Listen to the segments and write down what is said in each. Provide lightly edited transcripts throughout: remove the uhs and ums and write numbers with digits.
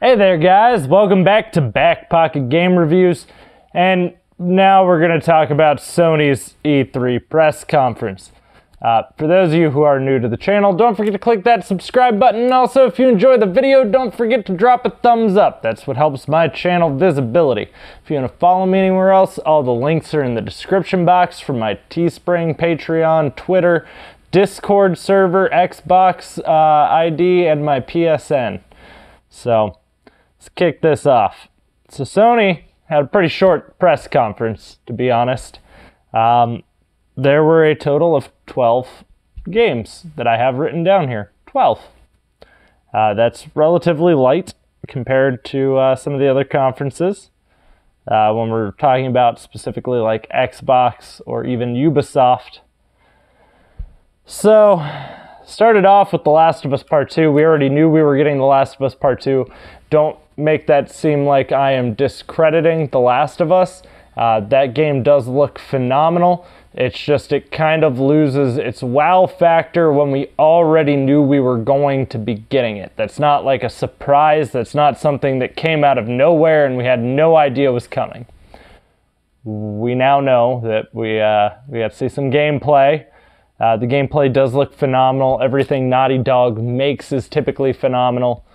Hey there guys, welcome back to BackPocketGameReviews, and now we're going to talk about Sony's E3 press conference. For those of you who are new to the channel, don't forget to click that subscribe button, and also if you enjoy the video, don't forget to drop a thumbs up. That's what helps my channel visibility. If you want to follow me anywhere else, all the links are in the description box for my Teespring, Patreon, Twitter, Discord server, Xbox ID, and my PSN. So let's kick this off. So Sony had a pretty short press conference, to be honest. There were a total of 12 games that I have written down here. 12. That's relatively light compared to some of the other conferences. When we're talking about specifically like Xbox or even Ubisoft. So, started off with The Last of Us Part 2. We already knew we were getting The Last of Us Part 2. Don't make that seem like I am discrediting The Last of Us. That game does look phenomenal. It's just it kind of loses its wow factor when we already knew we were going to be getting it. That's not like a surprise. That's not something that came out of nowhere and we had no idea was coming. We now know that we got to see some gameplay. The gameplay does look phenomenal. Everything Naughty Dog makes is typically phenomenal.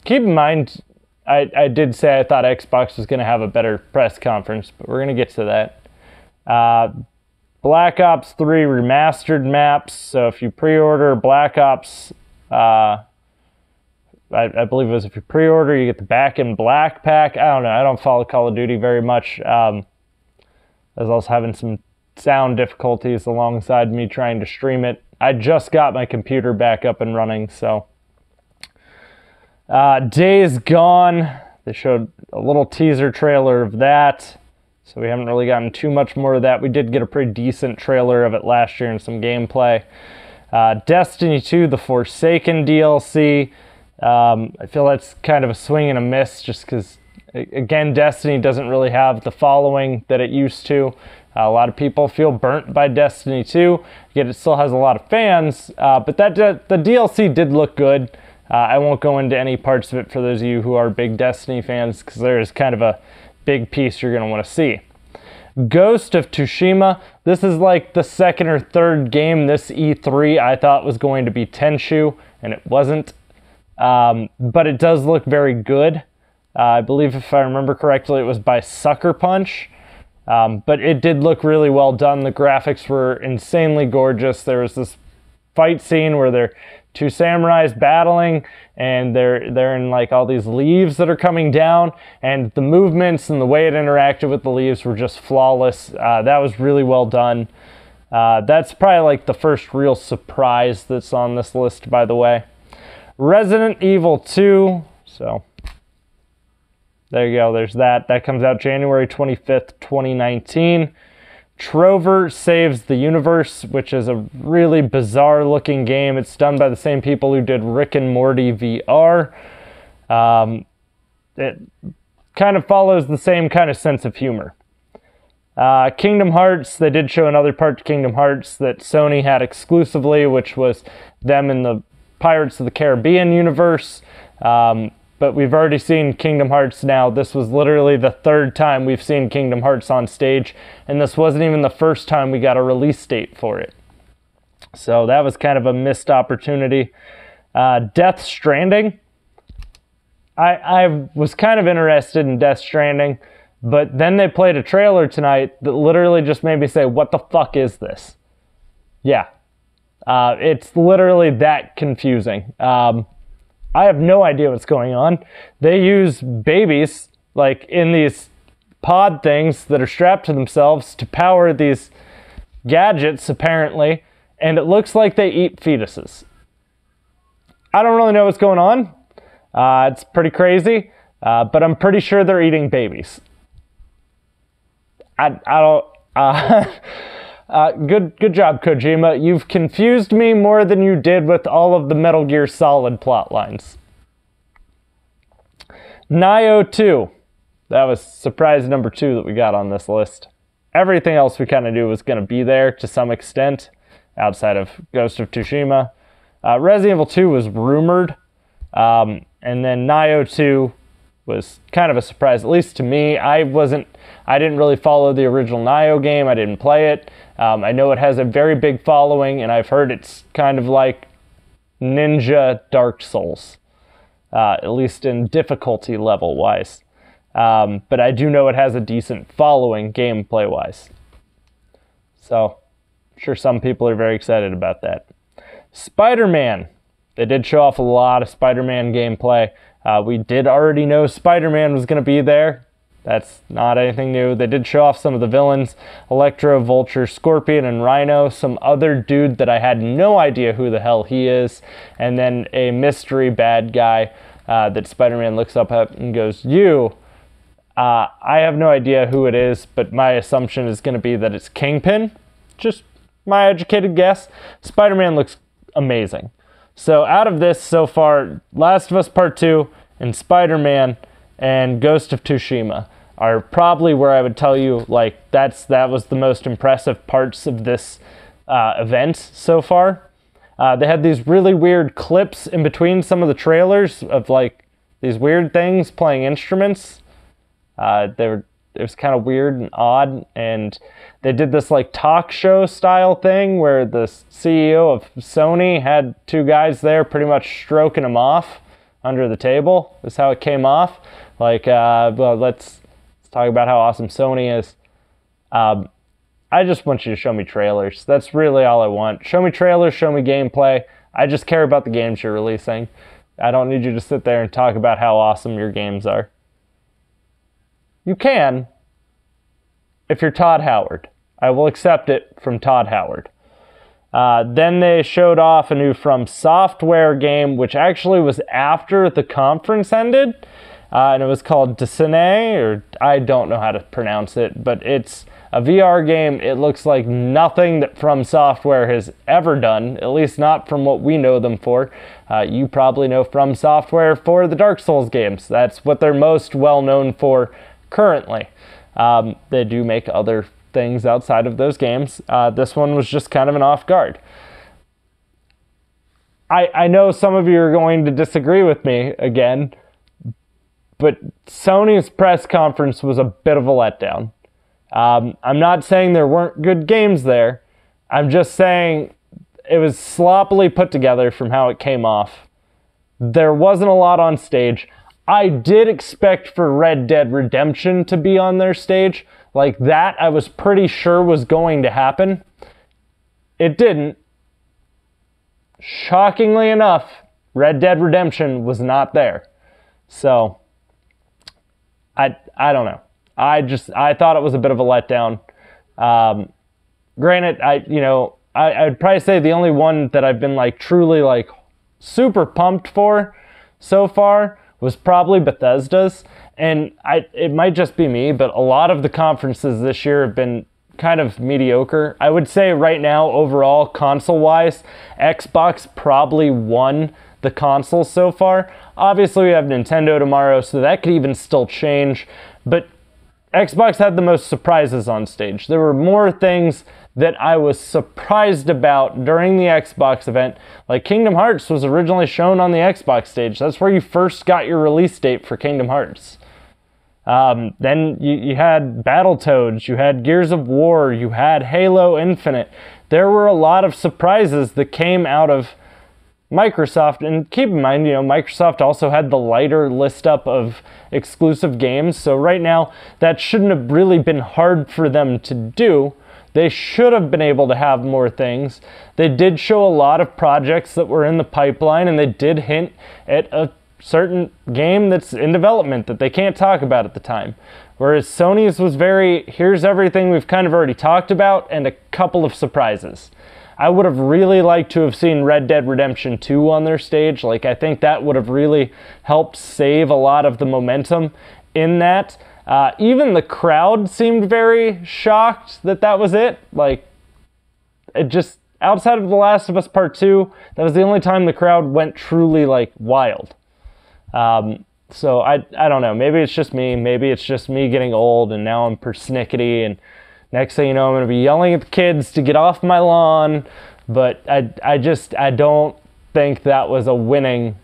Keep in mind, I did say I thought Xbox was going to have a better press conference, but we're going to get to that. Black Ops 3 remastered maps. So if you pre-order Black Ops, I believe it was if you pre-order, you get the Back in Black pack. I don't know. I don't follow Call of Duty very much. I was also having some sound difficulties alongside me trying to stream it. I just got my computer back up and running, so. Days Gone. They showed a little teaser trailer of that, so we haven't really gotten too much more of that. We did get a pretty decent trailer of it last year and some gameplay. Destiny 2, the Forsaken DLC. I feel that's kind of a swing and a miss just because, again, Destiny doesn't really have the following that it used to. A lot of people feel burnt by Destiny 2, yet it still has a lot of fans, but the DLC did look good. I won't go into any parts of it for those of you who are big Destiny fans, because there is kind of a big piece you're going to want to see. Ghost of Tsushima. This is like the second or third game this E3 I thought was going to be Tenchu, and it wasn't. But it does look very good. I believe if I remember correctly, it was by Sucker Punch. But it did look really well done. The graphics were insanely gorgeous. There was this fight scene where they're two samurais battling, and they're in like all these leaves that are coming down, and the movements and the way it interacted with the leaves were just flawless. That was really well done. That's probably like the first real surprise that's on this list, by the way. Resident Evil 2. So there you go, there's that. That comes out January 25th, 2019. Trover Saves the Universe, which is a really bizarre looking game. It's done by the same people who did Rick and Morty VR. It kind of follows the same kind of sense of humor. Kingdom Hearts, they did show another part to Kingdom Hearts that Sony had exclusively, which was them in the Pirates of the Caribbean universe. But we've already seen Kingdom Hearts now. This was literally the third time we've seen Kingdom Hearts on stage, and this wasn't even the first time we got a release date for it. So that was kind of a missed opportunity. Death Stranding. I was kind of interested in Death Stranding, but then they played a trailer tonight that literally just made me say, what the fuck is this? Yeah. It's literally that confusing. I have no idea what's going on. They use babies, like in these pod things that are strapped to themselves to power these gadgets, apparently, and it looks like they eat fetuses. I don't really know what's going on. It's pretty crazy, but I'm pretty sure they're eating babies. I don't... Good job, Kojima. You've confused me more than you did with all of the Metal Gear Solid plot lines. Nioh 2. That was surprise number 2 that we got on this list. Everything else we kind of knew was going to be there to some extent, outside of Ghost of Tsushima. Resident Evil 2 was rumored, and And then Nioh 2 was kind of a surprise, at least to me. I didn't really follow the original Nioh game. I didn't play it. I know it has a very big following, and I've heard it's kind of like Ninja Dark Souls, at least in difficulty level-wise. But I do know it has a decent following gameplay-wise. So, I'm sure some people are very excited about that. Spider-Man. They did show off a lot of Spider-Man gameplay. We did already know Spider-Man was going to be there. That's not anything new. They did show off some of the villains. Electro, Vulture, Scorpion, and Rhino. Some other dude that I had no idea who the hell he is. And then a mystery bad guy that Spider-Man looks up at and goes, "You." I have no idea who it is, but my assumption is going to be that it's Kingpin. Just my educated guess. Spider-Man looks amazing. So out of this so far, Last of Us Part 2 and Spider-Man and Ghost of Tsushima are probably where I would tell you, like, that was the most impressive parts of this event so far. They had these really weird clips in between some of the trailers of, like, these weird things playing instruments. It was kind of weird and odd, and they did this like talk show style thing where the CEO of Sony had two guys there pretty much stroking him off under the table. Is how it came off. Like, well, let's talk about how awesome Sony is. I just want you to show me trailers. That's really all I want. Show me trailers, show me gameplay. I just care about the games you're releasing. I don't need you to sit there and talk about how awesome your games are. You can, if you're Todd Howard. I will accept it from Todd Howard. Then they showed off a new From Software game, which actually was after the conference ended. And it was called Descene, or I don't know how to pronounce it, but it's a VR game. It looks like nothing that From Software has ever done, at least not from what we know them for. You probably know From Software for the Dark Souls games. That's what they're most well known for currently. They do make other things outside of those games. This one was just kind of an off guard. I know some of you are going to disagree with me again, but Sony's press conference was a bit of a letdown. I'm not saying there weren't good games there. I'm just saying it was sloppily put together from how it came off. There wasn't a lot on stage. I did expect for Red Dead Redemption to be on their stage. Like that, I was pretty sure was going to happen. It didn't. Shockingly enough, Red Dead Redemption was not there. So, I don't know. I thought it was a bit of a letdown. Granted, I'd probably say the only one that I've been like truly like super pumped for so far was probably Bethesda's, and it might just be me, but a lot of the conferences this year have been kind of mediocre. I would say right now, overall, console-wise, Xbox probably won the console so far. Obviously, we have Nintendo tomorrow, so that could even still change, but Xbox had the most surprises on stage. There were more things that I was surprised about during the Xbox event. Like Kingdom Hearts was originally shown on the Xbox stage. That's where you first got your release date for Kingdom Hearts. Then you had Battletoads, you had Gears of War, you had Halo Infinite. There were a lot of surprises that came out of Microsoft, and keep in mind, Microsoft also had the lighter list up of exclusive games, so right now that shouldn't have really been hard for them to do. They should have been able to have more things. They did show a lot of projects that were in the pipeline, and they did hint at a certain game that's in development that they can't talk about at the time. Whereas Sony's was very, here's everything we've kind of already talked about, and a couple of surprises. I would have really liked to have seen Red Dead Redemption 2 on their stage. Like, I think that would have really helped save a lot of the momentum in that. Even the crowd seemed very shocked that that was it. Like, it just, outside of The Last of Us Part 2, that was the only time the crowd went truly, like, wild. So I don't know. Maybe it's just me. Maybe it's just me getting old and now I'm persnickety, and next thing you know, I'm going to be yelling at the kids to get off my lawn. But I don't think that was a winning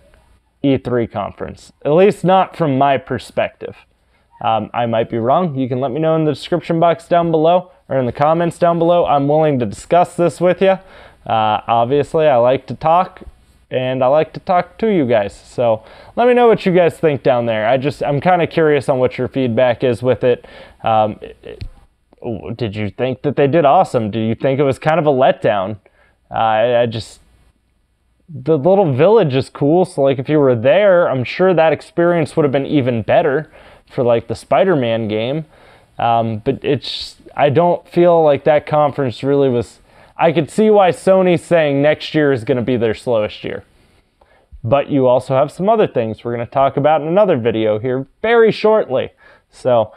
E3 conference, at least not from my perspective. I might be wrong. You can let me know in the description box down below or in the comments down below. I'm willing to discuss this with you. Obviously, I like to talk, and I like to talk to you guys. So let me know what you guys think down there. I'm kind of curious on what your feedback is with it. Did you think that they did awesome? Do you think it was kind of a letdown? The little village is cool, so like if you were there, I'm sure that experience would have been even better for like the Spider-Man game. But I don't feel like that conference really was. I could see why Sony's saying next year is going to be their slowest year. But you also have some other things we're going to talk about in another video here very shortly. So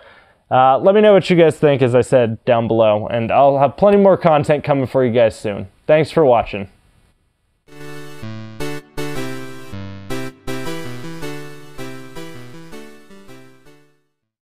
let me know what you guys think, as I said, down below. And I'll have plenty more content coming for you guys soon. Thanks for watching.